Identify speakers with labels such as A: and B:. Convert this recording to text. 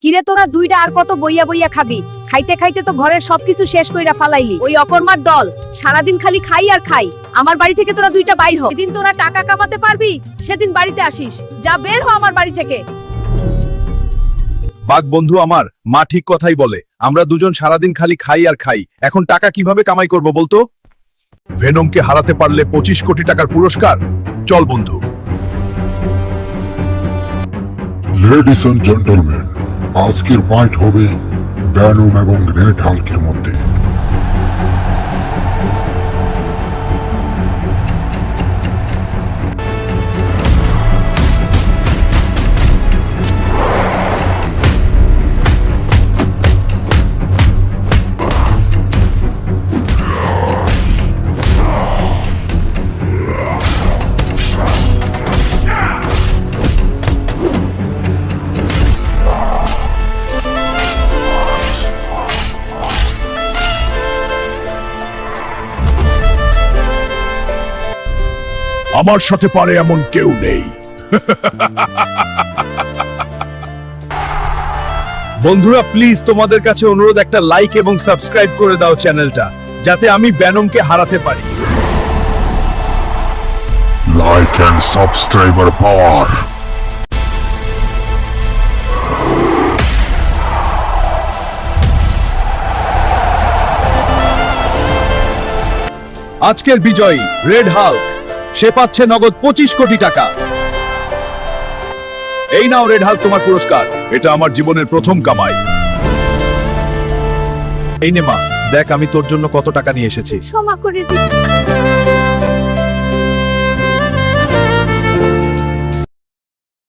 A: কিরে তোরা দুইটা আর কত বইয়া বইয়া খাবি? খাইতে খাইতে তো ঘরের সবকিছু শেষ কইরা ফালাইলি। ওই অকর্মার দল সারাদিন খালি খাই আর খাই। আমার বাড়ি থেকে তোরা দুইটা বাইর হ। যেদিন তোরা টাকা কামাতে পারবি সেদিন বাড়িতে আসিস। যা বের হ আমার বাড়ি থেকে।
B: বাঘ বন্ধু আমার, মা ঠিক কথাই বলে। আমরা দুজন সারাদিন খালি খাই আর খাই, এখন টাকা কিভাবে কামাই করব বলতো? ভেনমকে হারাতে পারলে 25 কোটি টাকার পুরস্কার। চল বন্ধু।
C: লেডিস এন্ড জেন্টলম্যান, আজকের ফাইট হবে ভেনম এবং রেড হাল্কের মধ্যে।
B: আমার সাথে পারে এমন কেউ নেই। বন্ধুরা প্লিজ তোমাদের কাছে অনুরোধ, একটা লাইক এবং সাবস্ক্রাইব করে দাও চ্যানেলটা, যাতে আমি ভেনমকে হারাতে পারি।
C: লাইক এন্ড সাবস্ক্রাইবার পাওয়ার।
B: আজকের বিজয়ী রেড হাল্ক, সে পাচ্ছে নগদ 25 কোটি টাকা। এই নাও রেড হাল্ক তোমার পুরস্কার, এটা আমার জীবনের প্রথম কামাই। এই নে মা, দেখ আমি তোর জন্য কত টাকা নিয়ে এসেছি।
A: ক্ষমা করে দিন।